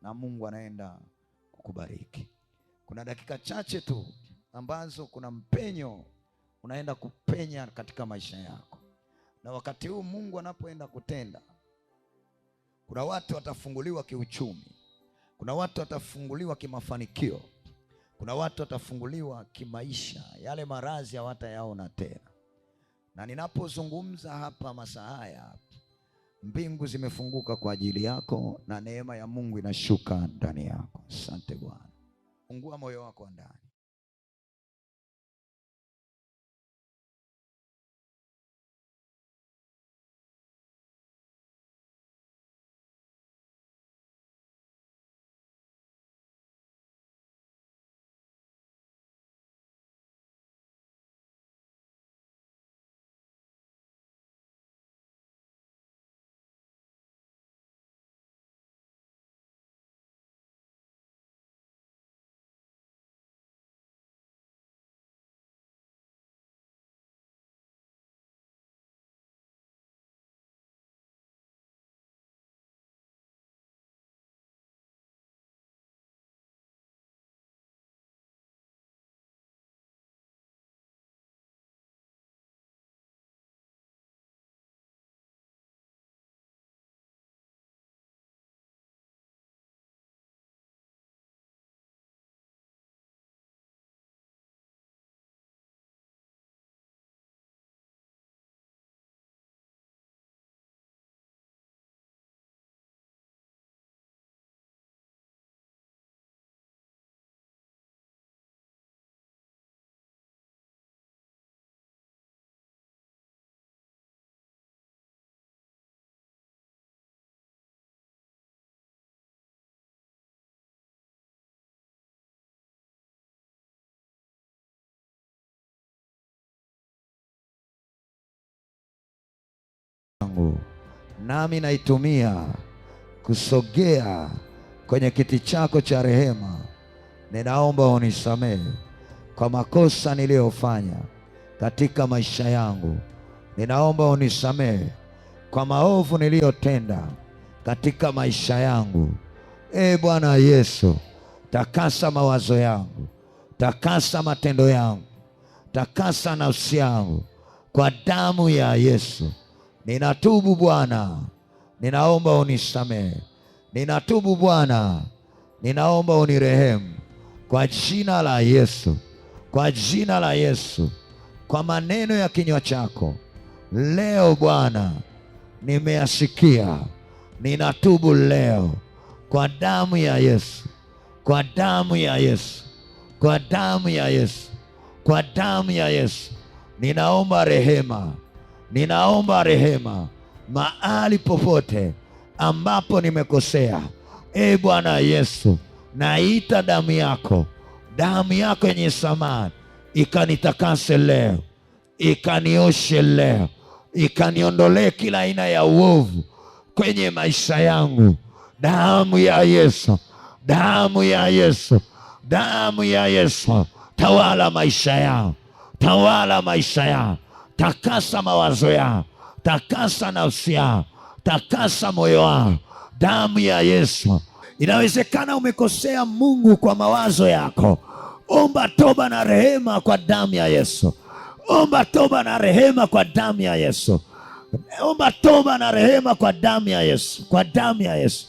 na Mungu anaenda kukubariki. Kuna dakika chache tu ambazo kuna mpenyo unaenda kupenya katika maisha yako, na wakati huu Mungu anapoenda kutenda, kuna watu watafunguliwa kiuchumi, kuna watu watafunguliwa kimafanikio, kuna watu watafunguliwa kimaisha. Yale maradhi hawatayaona tena. Na ninapozungumza hapa masaa haya, mbingu zimefunguka kwa ajili yako na neema ya Mungu inashuka ndani yako. Asante Bwana. Fungua moyo wako ndani. Nami naitumia kusogea kwenye kiti chako cha rehema. Ninaomba unisamehe kwa makosa niliyofanya katika maisha yangu. Ninaomba unisamehe kwa maovu niliyotenda katika maisha yangu. Bwana Yesu, takasa mawazo yangu, takasa matendo yangu, takasa nafsi yangu kwa damu ya Yesu. Ninatubu Bwana, ninaomba unisamehe. Ninatubu Bwana, ninaomba unirehemu kwa jina la Yesu, kwa jina la Yesu, kwa maneno ya kinywa chako leo Bwana nimeyasikia. Ninatubu leo kwa damu ya Yesu, kwa damu ya Yesu, kwa damu ya Yesu, kwa damu ya Yesu. Ninaomba rehema, ninaomba rehema mahali popote ambapo nimekosea. Bwana Yesu, naita damu yako yenye thamani ikanitakase leo, ikanioshe leo, ikaniondolee kila aina ya uovu kwenye maisha yangu. Damu ya Yesu, damu ya Yesu, damu ya Yesu, tawala maisha yangu, tawala maisha yangu. Takasa mawazo yangu, takasa nafsi yangu, takasa moyo wangu. Damu ya Yesu. Inawezekana umekosea Mungu kwa mawazo yako. Omba toba na rehema kwa damu ya Yesu. Omba toba na rehema kwa damu ya Yesu. Omba toba na rehema kwa damu ya Yesu, kwa damu ya Yesu,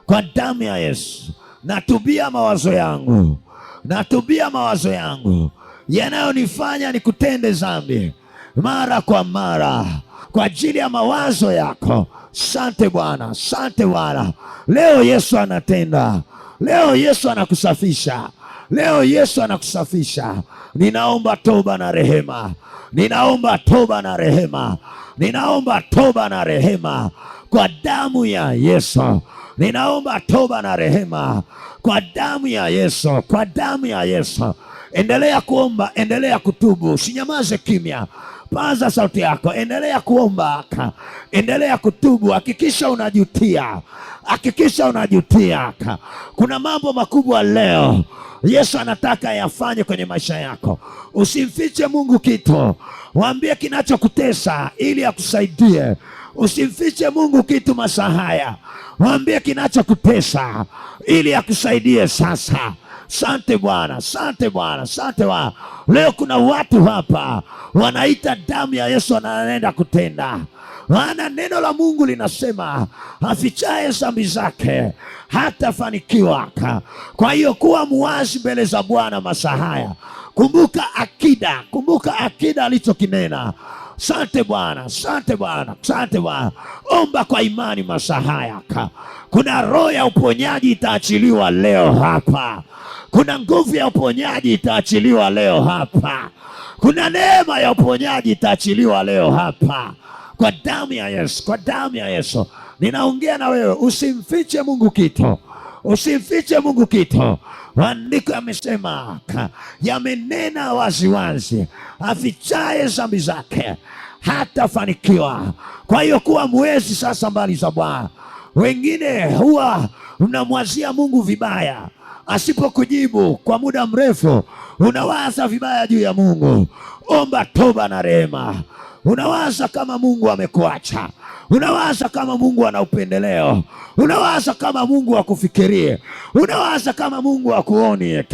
kwa damu ya Yesu. Natubia mawazo yangu, natubia mawazo yangu yanayonifanya nikutende dhambi mara kwa mara kwa ajili ya mawazo yako. Sante Bwana, sante Bwana. Leo Yesu anatenda, leo Yesu anakusafisha, leo Yesu anakusafisha. Ninaomba toba na rehema, ninaomba toba na rehema, ninaomba toba na rehema kwa damu ya Yesu. Ninaomba toba na rehema kwa damu ya Yesu, kwa damu ya Yesu. Endelea kuomba, endelea kutubu, usinyamaze kimya. Paza sauti yako, endelea kuomba, endelea kutubu. Hakikisha unajutia, hakikisha unajutia. Kuna mambo makubwa leo Yesu anataka yafanye kwenye maisha yako. Usimfiche Mungu kitu, mwambie kinachokutesa ili akusaidie. Usimfiche Mungu kitu masaa haya, mwambie kinachokutesa ili akusaidie sasa. Sante Bwana, sante Bwana, sante Bwana. Leo kuna watu hapa wanaita damu ya Yesu anaenda kutenda, maana neno la Mungu linasema afichaye dhambi zake hatafanikiwa. Kwa hiyo kuwa muwazi mbele za Bwana masaa haya. Kumbuka akida alichokinena. Sante Bwana, sante Bwana, sante Bwana. Omba kwa imani masaa haya. Kuna roho ya uponyaji itaachiliwa leo hapa. Kuna nguvu ya uponyaji itaachiliwa leo hapa. Kuna neema ya uponyaji itaachiliwa leo hapa. Kwa damu ya Yesu, kwa damu ya Yesu. Ninaongea na wewe, usimfiche Mungu kitu. Usimfiche Mungu kitu. Maandiko yamesema, yamenena waziwazi, afichaye dhambi zake hatafanikiwa. Kwa hiyo kuwa mwezi sasa mbali za Bwana. Wengine huwa unamwazia Mungu vibaya, asipokujibu kwa muda mrefu unawaza vibaya juu ya Mungu. Omba toba na rehema. Unawaza kama Mungu amekuacha, unawaza kama Mungu ana upendeleo, unawaza kama Mungu akufikirie, unawaza kama Mungu akuoni.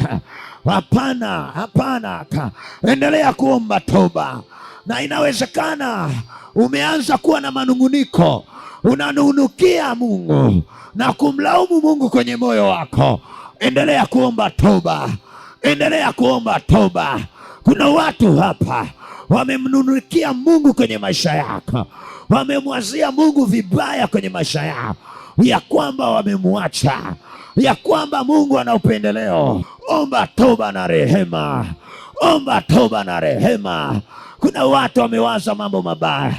Hapana, hapana. Endelea kuomba toba. Na inawezekana umeanza kuwa na manunguniko, unanunukia Mungu na kumlaumu Mungu kwenye moyo wako. Endelea kuomba toba, endelea kuomba toba. Kuna watu hapa wamemnunukia Mungu kwenye maisha yako, wamemwazia Mungu vibaya kwenye maisha yako, ya kwamba wamemwacha, ya kwamba Mungu ana upendeleo. Omba toba na rehema, omba toba na rehema. Kuna watu wamewaza mambo mabaya,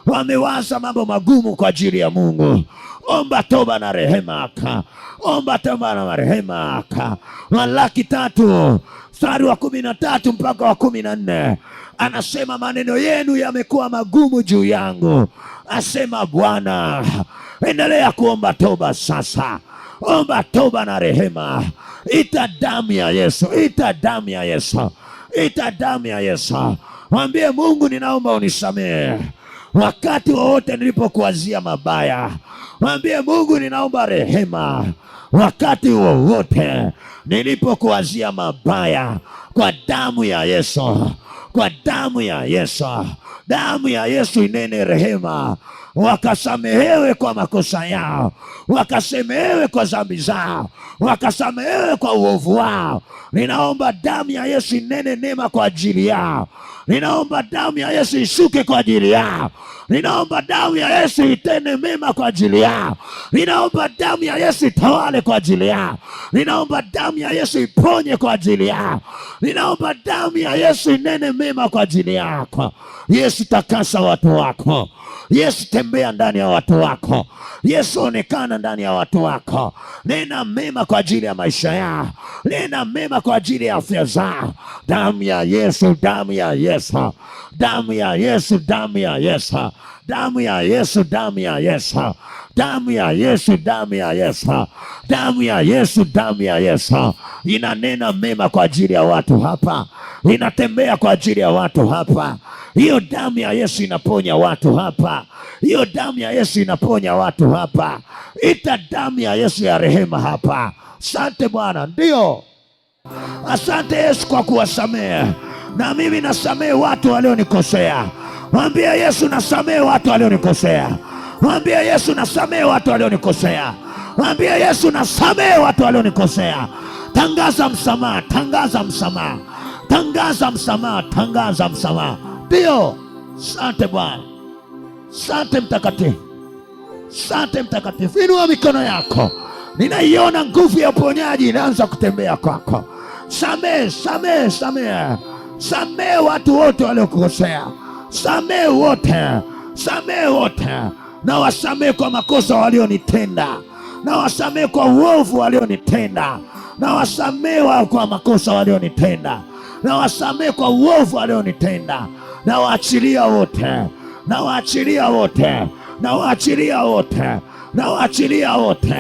wamewaza mambo magumu kwa ajili ya Mungu. Omba toba na rehema, omba toba na rehema. Malaki 3 mstari wa 13 mpaka wa 14 anasema, maneno yenu yamekuwa magumu juu yangu, asema Bwana. Endelea kuomba toba sasa. Omba toba na rehema. Ita damu ya Yesu, ita damu ya Yesu, ita damu ya Yesu. Mwambie Mungu, ninaomba unisamehe wakati wowote nilipokuwazia mabaya. Mwambie Mungu, ninaomba rehema wakati wowote nilipokuwazia mabaya. Kwa damu ya Yesu, kwa damu ya Yesu. Damu ya Yesu inene rehema. Wakasamehewe kwa makosa yao, wakasamehewe kwa dhambi zao, wakasamehewe kwa uovu wao. Ninaomba damu ya Yesu inene neema kwa ajili yao. Ninaomba damu ya Yesu ishuke kwa ajili yao. Ninaomba damu ya Yesu itende mema kwa ajili yao. Ninaomba damu ya Yesu itawale kwa ajili yao. Ninaomba damu ya Yesu iponye kwa ajili yao. Ninaomba damu ya Yesu inene mema kwa ajili yako. Yesu, takasa watu wako. Yesu, tembea ndani ya watu wako. Yesu, onekana ndani ya watu wako. Nena mema kwa ajili ya maisha yao. Nena mema kwa ajili ya afya zao. Damu ya Yesu, damu ya Yesu, damu ya Yesu, damu ya Yesu, damu ya Yesu, damu ya Yesu, damu ya Yesu, damu ya Yesu, damu ya Yesu, damu ya Yesu. Inanena mema kwa ajili ya watu hapa, inatembea kwa ajili ya watu hapa. Hiyo damu ya Yesu inaponya watu hapa. Hiyo damu ya Yesu inaponya watu hapa. Ita damu ya Yesu ya rehema hapa. Asante Bwana. Ndio, asante Yesu kwa kuwasamehe. Na mimi nasamehe watu walionikosea. Mwambie Yesu, nasamehe watu walionikosea. Mwambie Yesu, nasamehe watu walionikosea. Mwambie Yesu, nasamehe watu walionikosea. Tangaza msamaha, tangaza msamaha, tangaza msamaha, tangaza msamaha. Ndio, asante Bwana. Asante Mtakatifu, asante Mtakatifu. Inua mikono yako. Ninaiona nguvu ya uponyaji inaanza kutembea kwako. Samehe, samehe, samehe. Samehe watu wote waliokukosea. Samehe wote, samehe wote. Na wasamehe kwa makosa walionitenda, na wasamehe kwa uovu walionitenda, na wasamehe kwa makosa walionitenda, na wasamehe kwa uovu walionitenda. Na waachilia wote, na waachilia wote, na waachilia wote, na waachilia wote,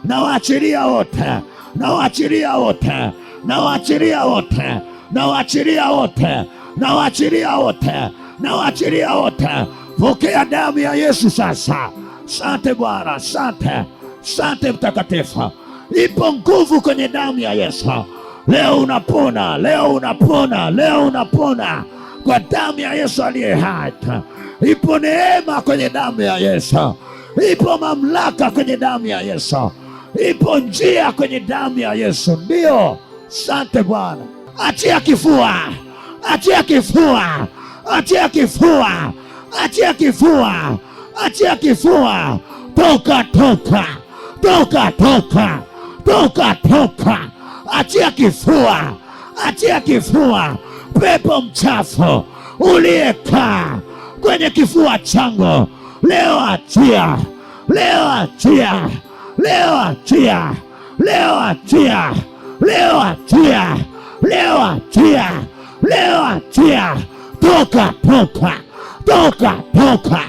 na waachilia wote, na waachilia wote, na waachilia wote, na waachilia wote, na waachilia wote, na waachilia wote. Pokea damu ya Yesu sasa. Sante Bwana, sante, sante Mtakatifu. Ipo nguvu kwenye damu ya Yesu. Leo unapona, leo unapona, leo unapona kwa damu ya Yesu aliye hai. Ipo neema kwenye damu ya Yesu. Ipo mamlaka kwenye damu ya Yesu. Ipo njia kwenye damu ya Yesu. Ndio, sante Bwana. Achia kifua, achia kifua, achia kifua, achia kifua, achia kifua. Toka, toka, toka, toka, toka, toka. Achia kifua, achia kifua. Pepo mchafu uliyekaa kwenye kifua changu, leo achia, leo achia, leo achia, leo achia, leo achia, leo achia, leo achia. Toka, toka, toka, toka,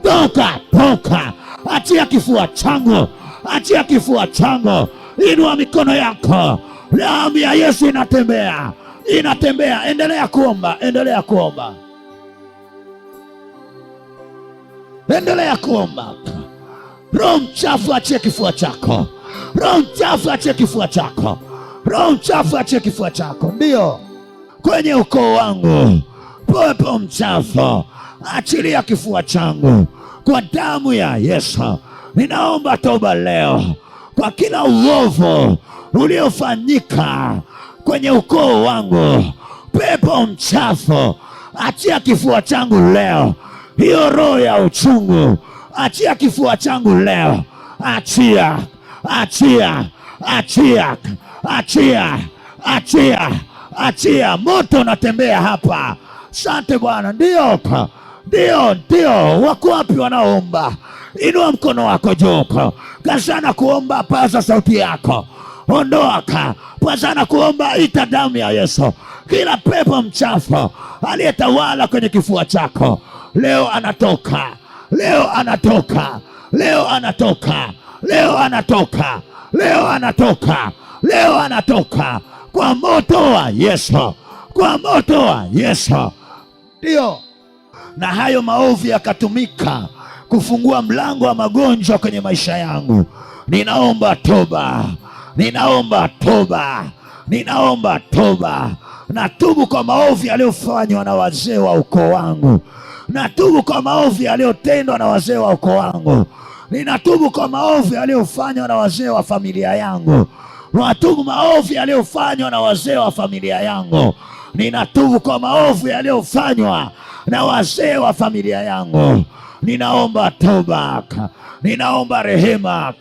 toka, toka. Achia kifua changu, achia kifua changu. Inua mikono yako. Damu ya Yesu inatembea, inatembea. Endelea kuomba, endelea kuomba, endelea kuomba. Roho mchafu achie kifua chako. Roho mchafu achie kifua chako. Roho mchafu achie kifua chako. Ndio, kwenye ukoo wangu, pepo mchafu achilia kifua changu kwa damu ya Yesu. Ninaomba toba leo kwa kila uovu uliofanyika kwenye ukoo wangu. Pepo mchafu achia kifua changu leo. Hiyo roho ya uchungu achia kifua changu leo. Achia, achia, achia, achia, achia, achia. Moto unatembea hapa. Asante Bwana. Ndio, ndio, ndio. Wako wapi wanaomba? Inua mkono wako juu. Kazana kuomba, paza sauti yako. Ondoka, pazana kuomba, ita damu ya Yesu. Kila pepo mchafu aliyetawala kwenye kifua chako leo anatoka, leo anatoka, leo anatoka, leo anatoka, leo anatoka, leo anatoka kwa moto wa Yesu, kwa moto wa Yesu. Ndio, na hayo maovu yakatumika kufungua mlango wa magonjwa kwenye maisha yangu. Ninaomba toba, ninaomba toba, ninaomba toba. Natubu kwa maovu yaliyofanywa na wazee wa ukoo wangu. Natubu kwa maovu yaliyotendwa na wazee wa ukoo wangu. Ninatubu kwa maovu yaliyofanywa na wazee wa familia yangu. Natubu maovu yaliyofanywa na wazee wa familia yangu. Ninatubu kwa maovu yaliyofanywa na wazee wa familia yangu. Ninaomba toba, ninaomba rehema.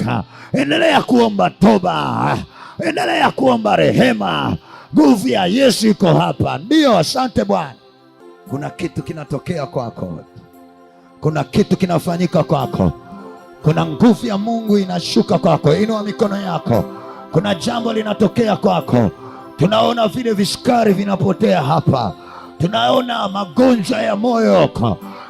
Endelea kuomba toba, endelea kuomba rehema. Nguvu ya Yesu iko hapa. Ndio, asante Bwana. Kuna kitu kinatokea kwako, kuna kitu kinafanyika kwako, kuna nguvu ya Mungu inashuka kwako. Inua mikono yako. Kuna jambo linatokea kwako. Tunaona vile visukari vinapotea hapa. Tunaona magonjwa ya moyo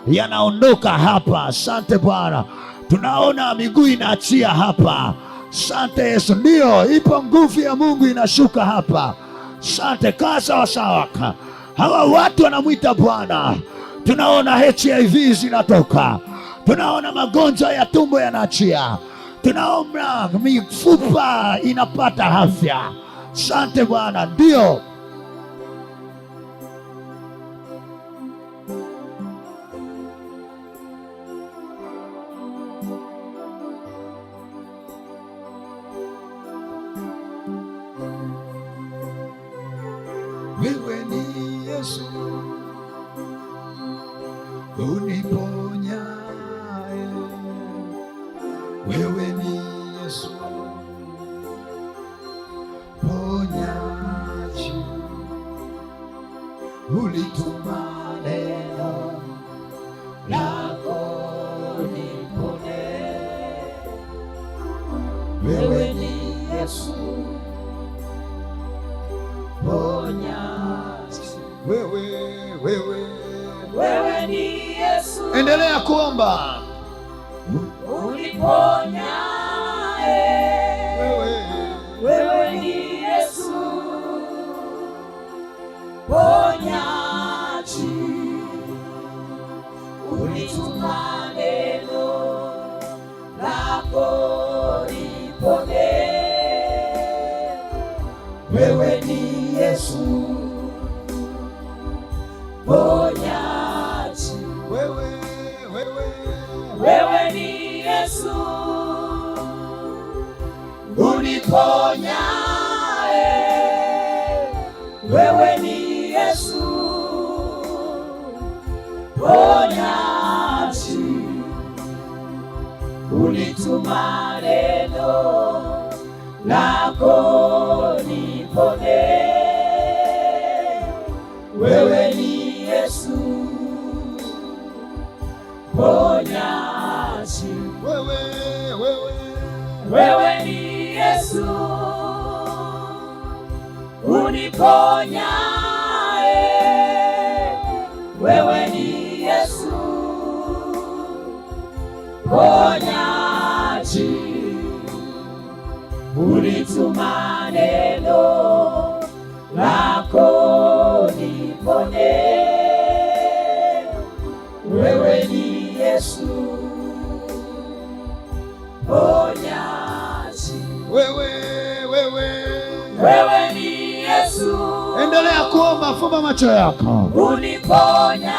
yanaondoka hapa. Asante Bwana. Tunaona miguu inaachia hapa. Asante Yesu. Ndio, ipo nguvu ya Mungu inashuka hapa. Asante. Kaa sawa sawa. Hawa watu wanamwita Bwana. Tunaona HIV zinatoka. Tunaona magonjwa ya tumbo yanaachia. Tunaona mifupa inapata afya. Asante Bwana. Ndio, wewe ni Yesu uniponyaye, wewe ni Yesu ponyaji, ulituma neno lako nipone, wewe ni Yesu ponyaji, wewe ni Yesu. Endelea kuomba. Uniponyaye, wewe ni Yesu ponyaji, ulituma wewe ni Yesu ponyaji, wewe ni Yesu uniponyae, wewe ni Yesu ponyaji, ulituma neno lako nipone, wewe ni Yesu ponyaji, wewe ni Yesu uniponyae, wewe ni Yesu ponyaji, ulituma neno lako nipone, wewe ni Yesu ponyaji, wewe ni Yesu. Endelea kuomba, fumba macho yako. Uniponyae,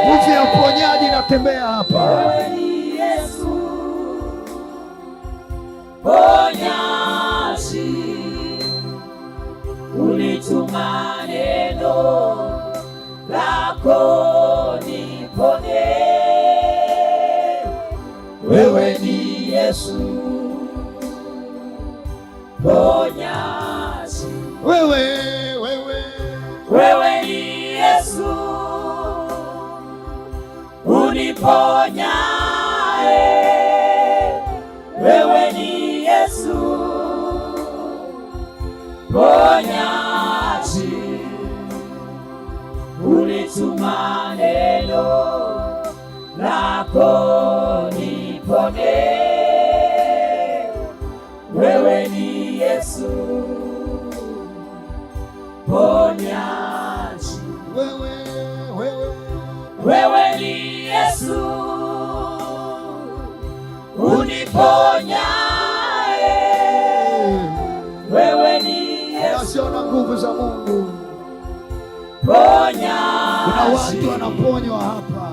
nguvu ya uponyaji inatembea hapa. wewe ni Yesu ponyaji, ulituma neno lako nipone, wewe ni Yesu ponyaji, wewe ni Yesu uniponyae, wewe ni Yesu ponyaji, ulituma neno lako nipone, wewe ni Yesu ponyaji, wewe ni Yesu uniponyae, wewe ni Yesu. Nasiona nguvu za Mungu. Ponyaji, kuna watu wanaponywa hapa.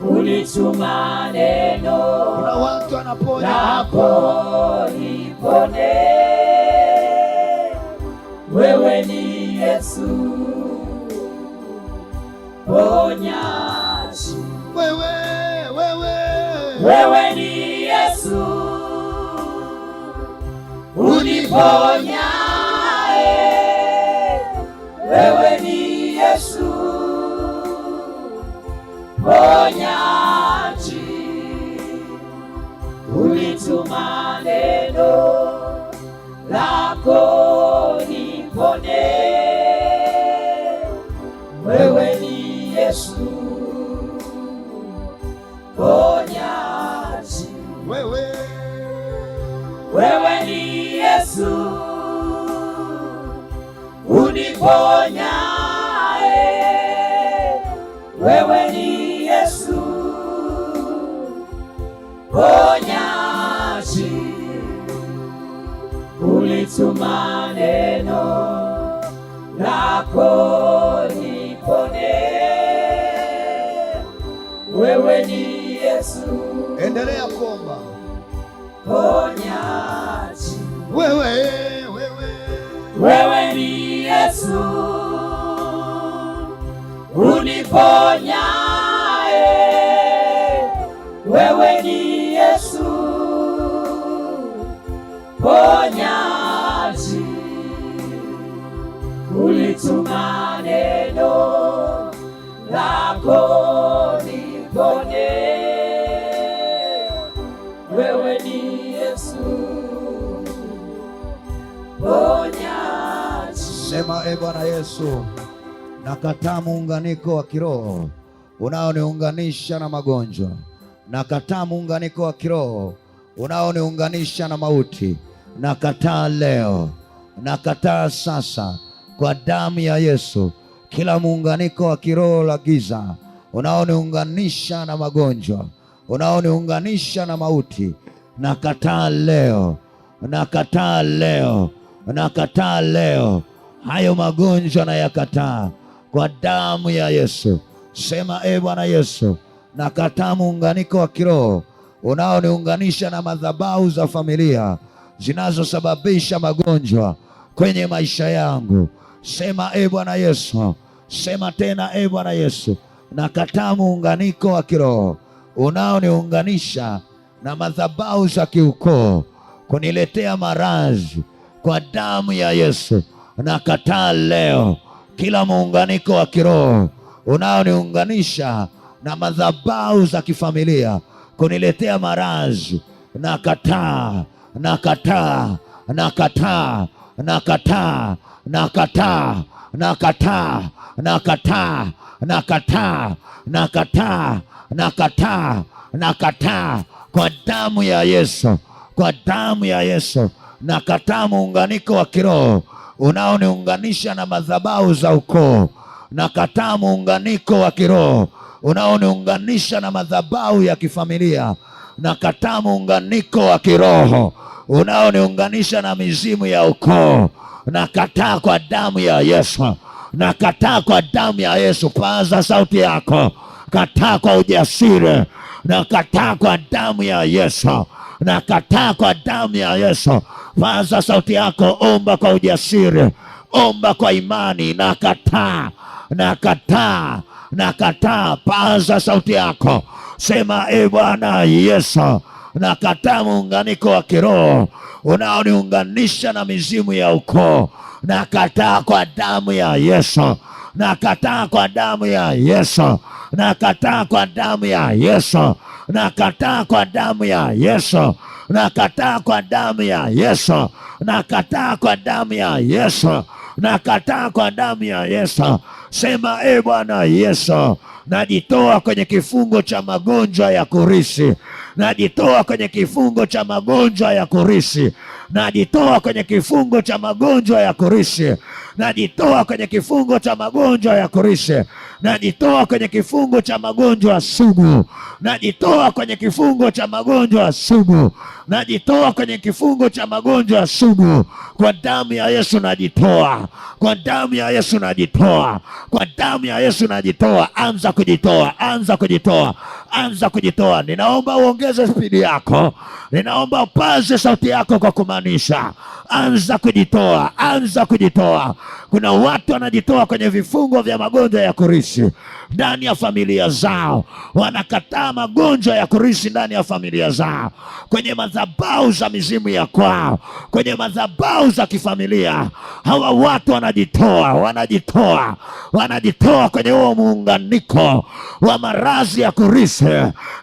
Ulituma neno, kuna watu wanaponywa hapa. Nipone, wewe ni Yesu ponyaji, wewe ni Yesu uniponyae, wewe ni Yesu ponyaji, ulituma neno lako nipone, wewe ni Yesu ponyaji, wewe ni Yesu uniponyae, wewe ni Yesu ponyaji, ulituma neno lako nipone, wewe ni Yesu. Endelea kuomba. Ponyaji, wewe ni Yesu uniponyae, wewe ni Yesu ponyaji, ulituma neno lako nipone, wewe ni Yesu ponyaji. Sema, e Bwana Yesu, nakataa muunganiko wa kiroho unaoniunganisha na magonjwa. Nakataa muunganiko wa kiroho unaoniunganisha na mauti. Nakataa leo, nakataa sasa kwa damu ya Yesu kila muunganiko wa kiroho la giza unaoniunganisha na magonjwa, unaoniunganisha na mauti. Nakataa leo, nakataa leo nakataa leo hayo magonjwa, na yakataa kwa damu ya Yesu. Sema Bwana Yesu, nakataa muunganiko wa kiroho unaoniunganisha na madhabahu za familia zinazosababisha magonjwa kwenye maisha yangu. Sema Bwana Yesu, sema tena Bwana Yesu, nakataa muunganiko wa kiroho unaoniunganisha na madhabahu za kiukoo kuniletea maradhi kwa damu ya Yesu. Nakataa leo kila muunganiko wa kiroho unaoniunganisha na madhabahu za kifamilia kuniletea maradhi. Nakataa, nakataa, nakataa, nakataa, nakataa, nakataa, nakataa, nakataa, nakataa, nakataa, nakataa kwa damu ya Yesu, kwa damu ya Yesu. Nakataa muunganiko wa kiroho unaoniunganisha na madhabahu za ukoo. Nakataa muunganiko wa kiroho unaoniunganisha na madhabahu ya kifamilia. Nakataa muunganiko wa kiroho unaoniunganisha na mizimu ya ukoo. Nakataa kwa damu ya Yesu, nakataa kwa damu ya Yesu. Paza sauti yako, kataa kwa ujasiri. Nakataa kwa damu ya Yesu, nakataa kwa damu ya Yesu. Paza sauti yako, omba kwa ujasiri, omba kwa imani. Nakataa, nakataa, nakataa. Paza sauti yako, sema Bwana Yesu, nakataa muunganiko wa kiroho unaoniunganisha na mizimu ya ukoo. Nakataa kwa damu ya Yesu, nakataa kwa damu ya Yesu, nakataa kwa damu ya Yesu, nakataa kwa damu ya Yesu, nakataa kwa damu ya Yesu, nakataa kwa damu ya Yesu, nakataa kwa damu ya Yesu. Sema Bwana Yesu, najitoa kwenye kifungo cha magonjwa ya kurithi, najitoa kwenye kifungo cha magonjwa ya kurithi, najitoa kwenye kifungo cha magonjwa ya kurithi, najitoa kwenye kifungo cha magonjwa ya kurithi, najitoa kwenye kifungo cha magonjwa sugu, najitoa kwenye kifungo cha magonjwa sugu, najitoa kwenye kifungo cha magonjwa sugu. Kwa damu ya Yesu najitoa, kwa damu ya Yesu najitoa, kwa damu ya Yesu najitoa. Anza kujitoa, anza kujitoa, anza kujitoa. Ninaomba uongeze spidi yako, ninaomba upaze sauti yako kwa kumaanisha. Anza kujitoa, anza kujitoa. Kuna watu wanajitoa kwenye vifungo vya magonjwa ya kurithi ndani ya familia zao, wanakataa magonjwa ya kurithi ndani ya familia zao, kwenye madhabahu za mizimu ya kwao, kwenye madhabahu za kifamilia. Hawa watu wanajitoa, wanajitoa, wanajitoa kwenye huo muunganiko wa maradhi ya kurithi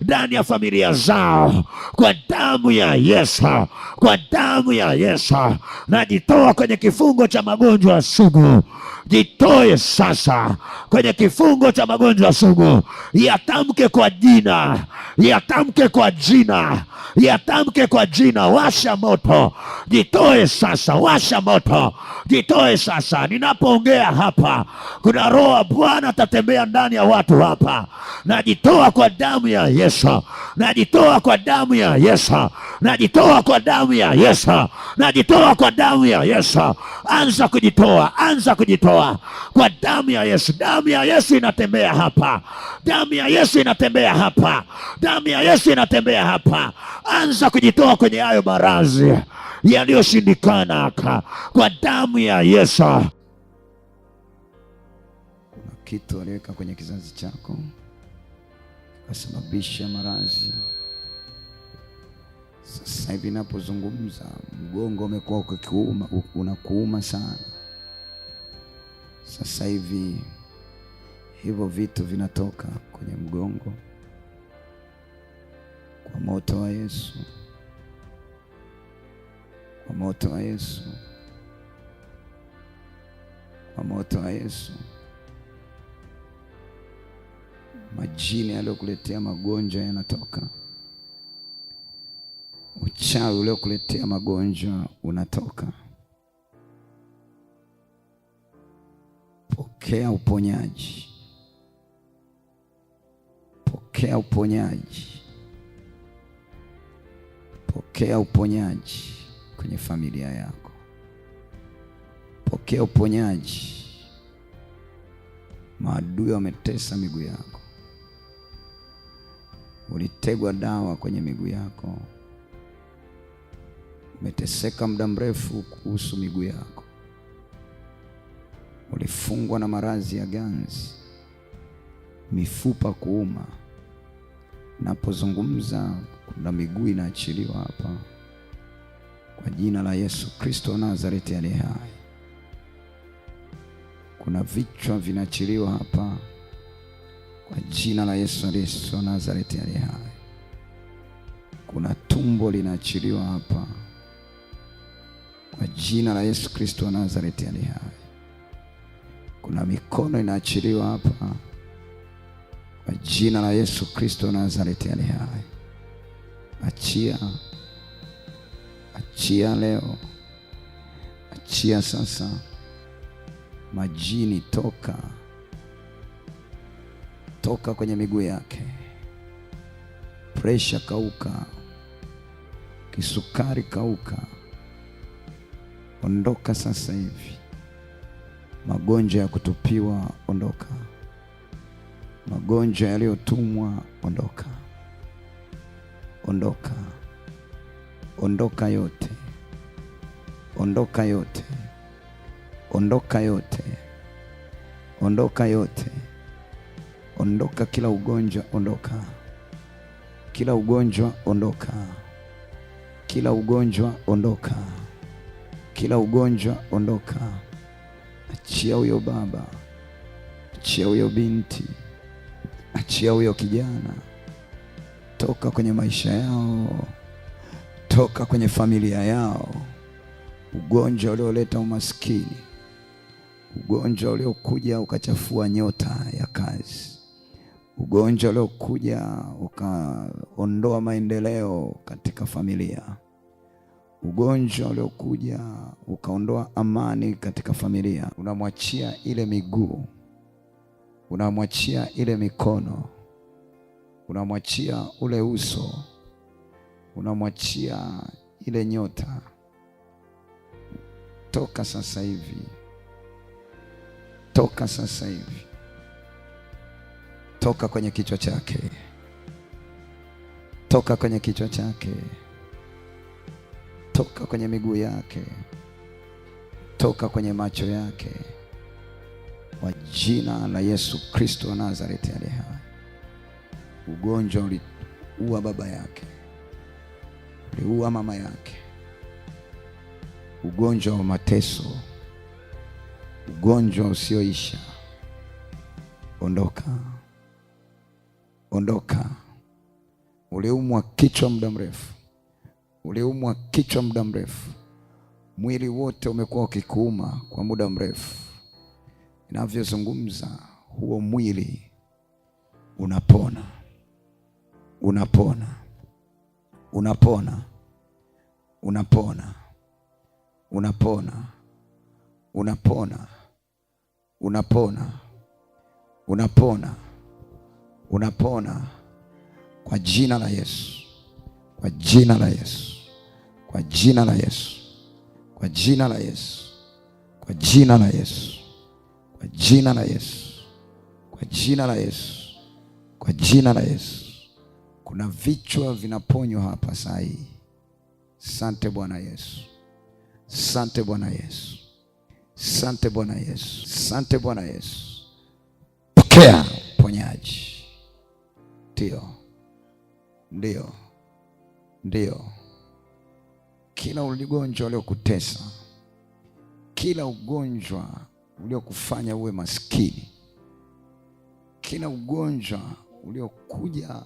ndani ya familia zao. Kwa damu ya Yesu, kwa damu ya Yesu, najitoa kwenye kifungo cha magonjwa sugu. Jitoe sasa kwenye kifungo cha magonjwa sugu. Yatamke kwa jina, yatamke kwa jina, yatamke kwa jina. Washa moto, jitoe sasa, washa moto, jitoe sasa. Ninapoongea hapa, kuna roho ya Bwana atatembea ndani ya watu hapa. Najitoa kwa damu ya Yesu, najitoa kwa damu ya Yesu, najitoa kwa damu ya Yesu, najitoa kwa damu ya Yesu. Anza kujitoa, anza kujitoa kwa damu ya Yesu. Damu ya Yesu inatembea hapa, damu ya Yesu inatembea hapa, damu ya Yesu inatembea hapa. Anza kujitoa kwenye hayo maradhi yaliyoshindikana kwa damu ya Yesu. Kuna kitu aliweka kwenye kizazi chako kasababisha maradhi. Sasa hivi ninapozungumza, mgongo umekuwa unakuuma sana. Sasa hivi hivyo vitu vinatoka kwenye mgongo kwa moto wa Yesu, kwa moto wa Yesu, kwa moto wa Yesu. Majini yaliyokuletea magonjwa yanatoka, uchawi uliokuletea magonjwa unatoka. Pokea uponyaji, pokea uponyaji, pokea uponyaji kwenye familia yako. Pokea uponyaji. Maadui wametesa miguu yako, ulitegwa dawa kwenye miguu yako, umeteseka muda mrefu kuhusu miguu yako, ulifungwa na maradhi ya ganzi, mifupa kuuma. Napozungumza kuna miguu inaachiliwa hapa kwa jina la Yesu Kristo wa Nazareti aliye hai. Kuna vichwa vinaachiliwa hapa kwa jina la Yesu Kristo wa Nazareti aliye hai. Kuna tumbo linaachiliwa hapa kwa jina la Yesu Kristo wa Nazareti aliye hai. Kuna mikono inaachiliwa hapa kwa jina la Yesu Kristo wa Nazareti aliye hai. Achia, achia leo, achia sasa. Majini toka, toka kwenye miguu yake. Presha kauka, kisukari kauka, ondoka sasa hivi. Magonjwa ya kutupiwa ondoka, magonjwa yaliyotumwa ondoka, ondoka, ondoka yote, ondoka yote, ondoka yote, ondoka yote, ondoka kila ugonjwa, ondoka kila ugonjwa, ondoka kila ugonjwa, ondoka kila ugonjwa, ondoka. Achia huyo baba, achia huyo binti, achia huyo kijana. Toka kwenye maisha yao, toka kwenye familia yao. Ugonjwa ulioleta umaskini, ugonjwa uliokuja ukachafua nyota ya kazi, ugonjwa uliokuja ukaondoa maendeleo katika familia, ugonjwa uliokuja ukaondoa amani katika familia. Unamwachia ile miguu, unamwachia ile mikono, unamwachia ule uso, unamwachia ile nyota. Toka sasa hivi, toka sasa hivi, toka kwenye kichwa chake, toka kwenye kichwa chake, toka kwenye miguu yake, toka kwenye macho yake, kwa jina la Yesu Kristo wa Nazareti aliye hai. Ugonjwa uliua baba yake, uliua mama yake, ugonjwa wa mateso, ugonjwa usioisha, ondoka, ondoka. Uliumwa kichwa muda mrefu, uliumwa kichwa muda mrefu, mwili wote umekuwa ukikuuma kwa muda mrefu. Ninavyozungumza huo mwili unapona, unapona, unapona, unapona, unapona, unapona, unapona, unapona, unapona kwa jina la Yesu, kwa jina la Yesu, kwa jina la Yesu, kwa jina la Yesu, kwa jina la Yesu, kwa jina la Yesu, kwa jina la Yesu, kwa jina la Yesu. Kuna vichwa vinaponywa hapa saa hii. Asante Bwana Yesu, asante Bwana Yesu, asante Bwana Yesu, asante Bwana Yesu. Pokea ponyaji. Ndio, ndio, ndio. Kila ugonjwa uliokutesa, kila ugonjwa uliokufanya uwe maskini, kila ugonjwa uliokuja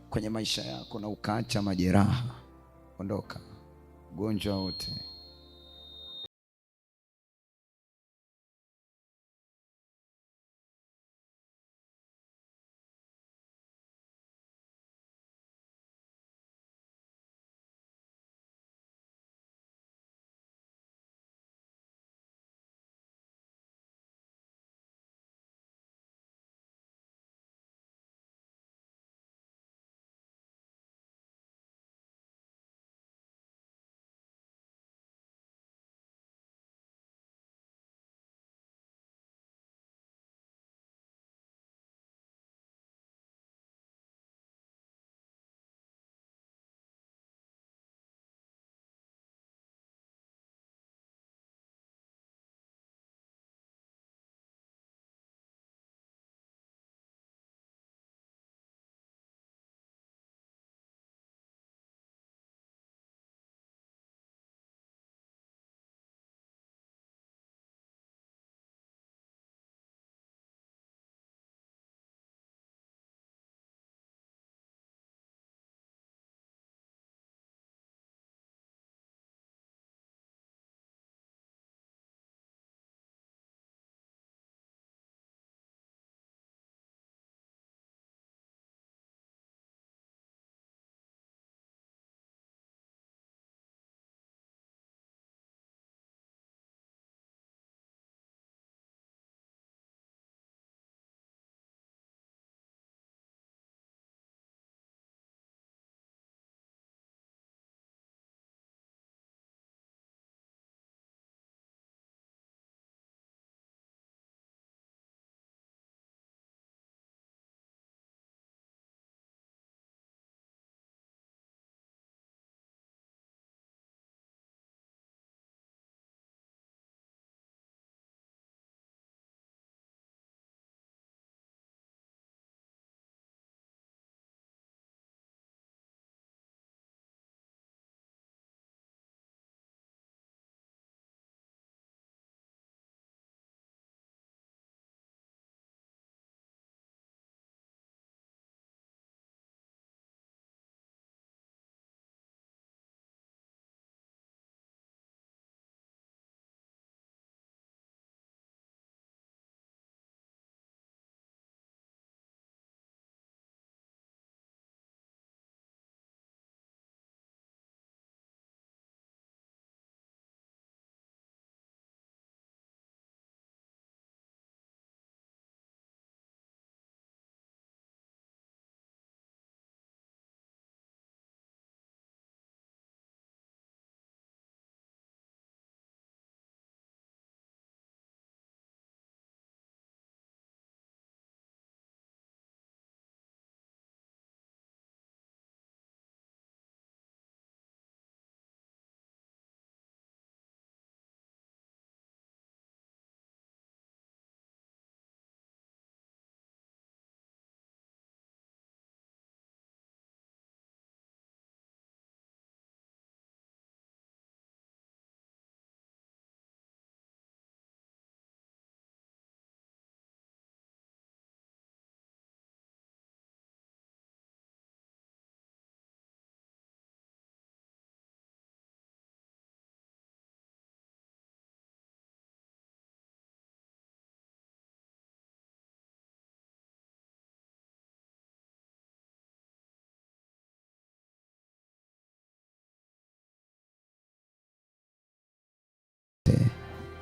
kwenye maisha yako na ukaacha majeraha, ondoka ugonjwa wote.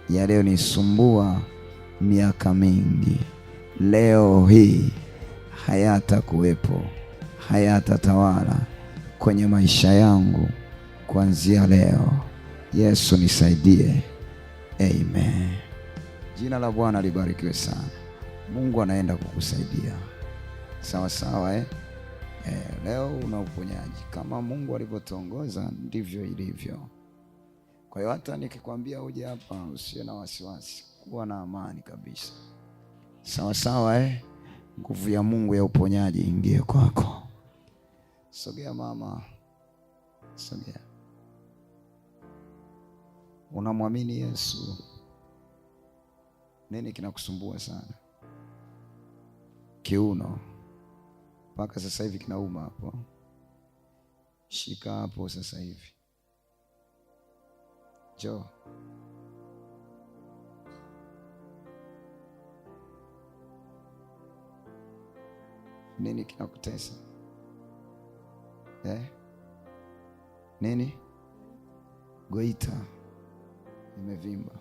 yaliyonisumbua miaka mingi, leo hii hayatakuwepo, hayatatawala kwenye maisha yangu kuanzia leo. Yesu nisaidie. Amen. Jina la Bwana libarikiwe sana. Mungu anaenda kukusaidia. Sawa sawa, leo una uponyaji. Kama Mungu alivyotongoza ndivyo ilivyo. Kwa hiyo hata nikikwambia uje hapa usiwe na wasiwasi, kuwa na amani kabisa. Sawa sawa, nguvu ya Mungu ya uponyaji ingie kwako. Sogea mama, sogea. Unamwamini Yesu? Nini kinakusumbua sana? Kiuno mpaka sasa hivi kinauma hapo. Shika hapo sasa hivi. Njoo. Nini kinakutesa? Nini? Goita imevimba.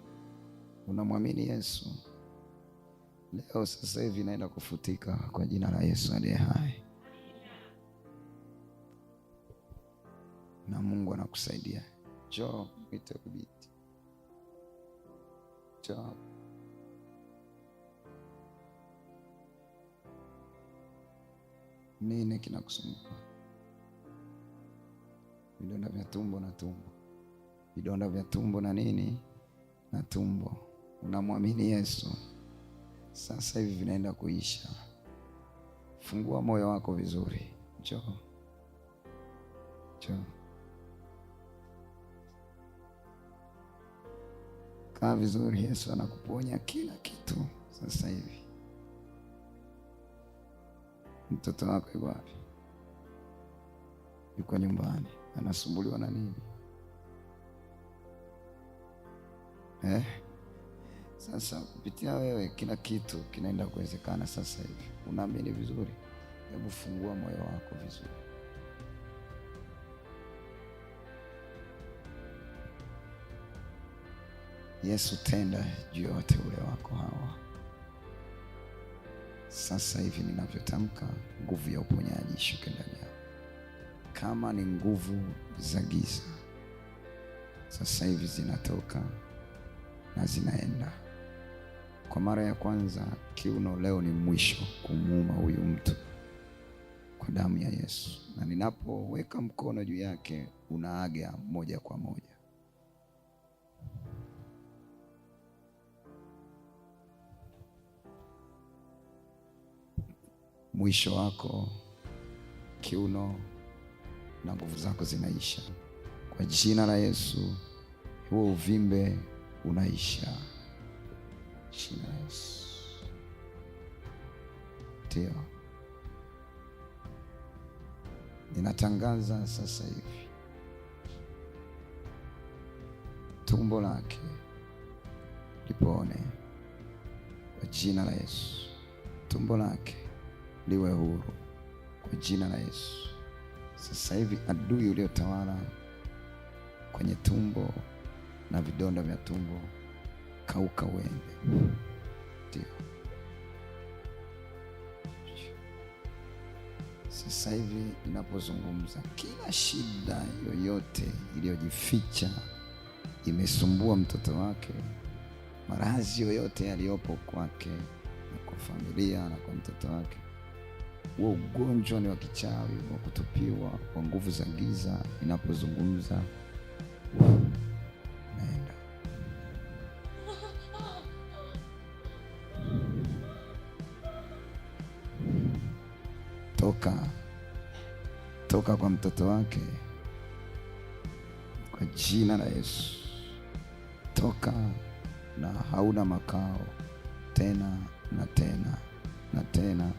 Unamwamini Yesu? Leo sasa hivi naenda kufutika kwa jina la Yesu aliye hai. Na Mungu anakusaidia. Njoo mwite binti. Njoo. Nini kinakusumbua? Vidonda vya tumbo na tumbo. Vidonda vya tumbo na nini? Na tumbo. Unamwamini Yesu? Sasa hivi vinaenda kuisha. Fungua moyo wako vizuri. Njoo. Njoo. Kaa vizuri, Yesu anakuponya kila kitu sasa hivi. Mtoto wako yuko wapi? Yuko nyumbani. Anasumbuliwa na nini? Sasa kupitia wewe kila kitu kinaenda kuwezekana sasa hivi. Unaamini vizuri? Hebu fungua moyo wako vizuri. Yesu, tenda juu ya wateule wako hawa. Sasa hivi ninavyotamka, nguvu ya uponyaji ishuke ndani yao. Kama ni nguvu za giza, sasa hivi zinatoka na zinaenda. Kwa mara ya kwanza kiuno leo ni mwisho kumuuma huyu mtu kwa damu ya Yesu. Na ninapoweka mkono juu yake unaaga moja kwa moja. Mwisho wako kiuno na nguvu zako zinaisha. Kwa jina la Yesu, huo uvimbe unaisha. Jina la Yesu. Ndio. Ninatangaza sasa hivi tumbo lake lipone kwa jina la Yesu. Tumbo lake liwe huru kwa jina la Yesu. Sasa hivi adui uliotawala kwenye tumbo na vidonda vya tumbo, kauka uende. Ndio. Sasa hivi ninapozungumza, kila shida yoyote iliyojificha imesumbua mtoto wake, maradhi yoyote yaliyopo kwake na kwa familia na kwa mtoto wake, huo ugonjwa ni wa kichawi, wa kutupiwa, wa nguvu za giza, ninapozungumza naenda. Toka kwa mtoto wake kwa jina la Yesu. Toka na hauna makao tena na tena na tena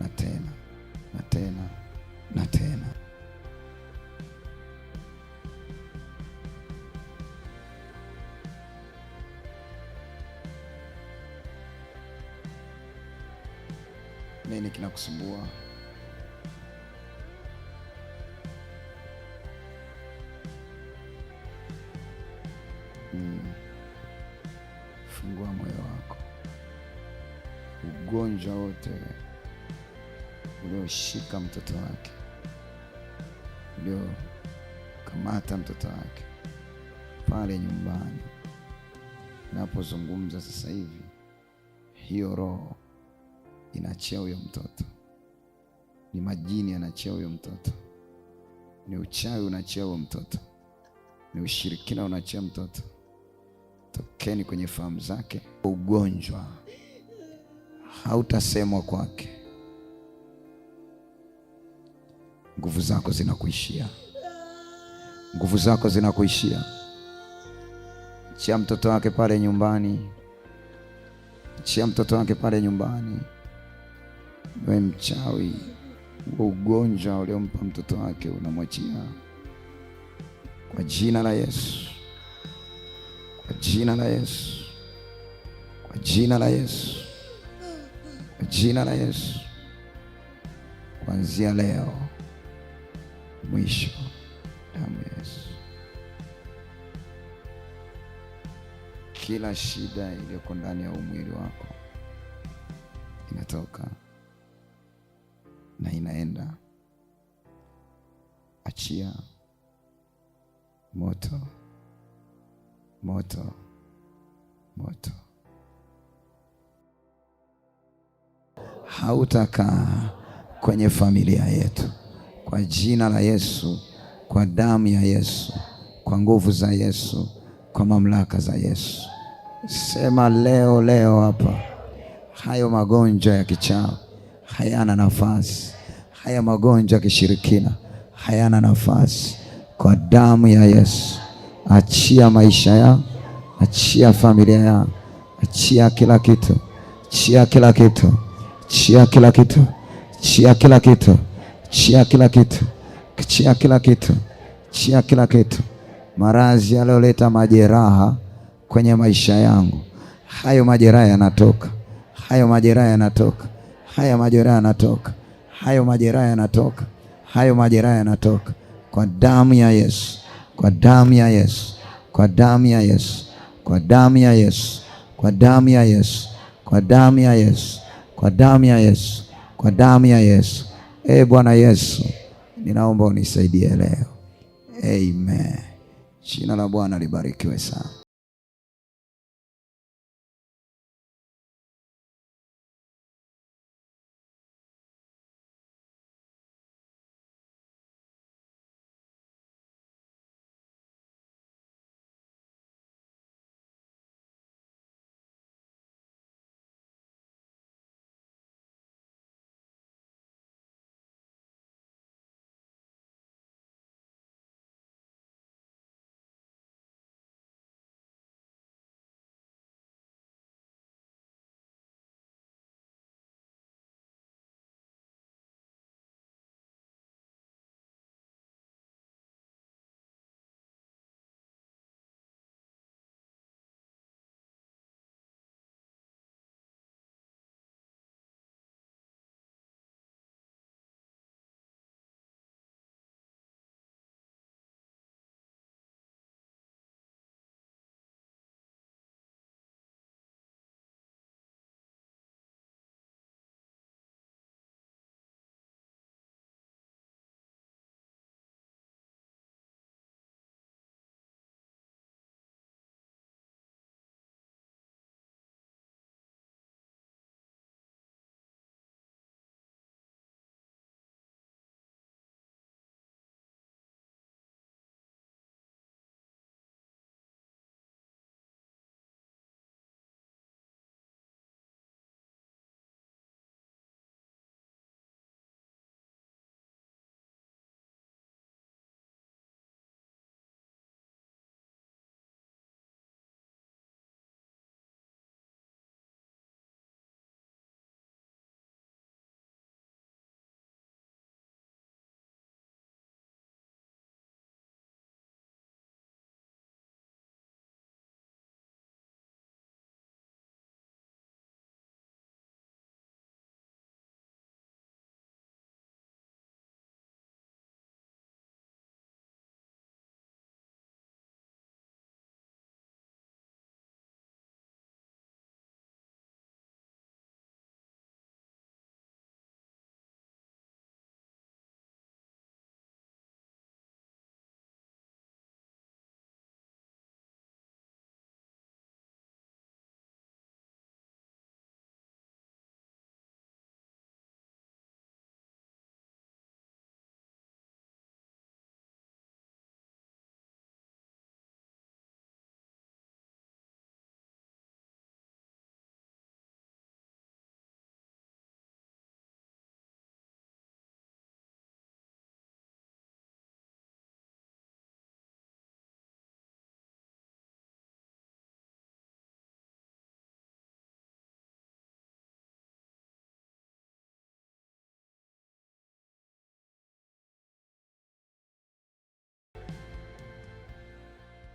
na tena na tena na tena. Nini kinakusumbua? fungua moyo wako. Ugonjwa wote ulioshika mtoto wake, uliokamata mtoto wake pale nyumbani, napozungumza sasa hivi, hiyo roho inachia huyo mtoto. Ni majini yanachia huyo mtoto, ni uchawi unachia huyo mtoto, ni ushirikina unachia mtoto. Tokeni kwenye fahamu zake. Ugonjwa hautasemwa kwake. Nguvu zako zinakuishia, nguvu zako zinakuishia. Chia mtoto wake pale nyumbani, chia mtoto wake pale nyumbani. Wewe mchawi, ugonjwa uliompa mtoto wake unamwachia kwa jina la Yesu, kwa jina la Yesu, kwa jina la Yesu, kwa jina la Yesu. Kuanzia leo mwisho, damu ya Yesu. Kila shida iliyoko ndani ya mwili wako inatoka na inaenda. Achia moto, moto, moto. Hautakaa kwenye familia yetu kwa jina la Yesu, kwa damu ya Yesu, kwa nguvu za Yesu, kwa mamlaka za Yesu. Sema leo hapa, hayo magonjwa ya kichawi hayana nafasi. Haya magonjwa ya kishirikina hayana nafasi. Kwa damu ya Yesu, achia maisha yangu, achia familia yangu, achia kila kitu, achia kila kitu, achia kila kitu, achia kila kitu, achia kila kitu, achia kila kitu, achia kila kitu. Maradhi yaliyoleta majeraha kwenye maisha yangu, hayo majeraha yanatoka, hayo majeraha yanatoka, hayo majeraha yanatoka, hayo majeraha yanatoka, hayo majeraha yanatoka kwa damu ya Yesu, kwa damu ya Yesu, kwa damu ya Yesu, kwa damu ya Yesu, kwa damu ya Yesu, kwa damu ya Yesu, kwa damu ya Yesu, kwa damu ya Yesu. Bwana Yesu, ninaomba unisaidie leo. Amen. Jina la Bwana libarikiwe sana.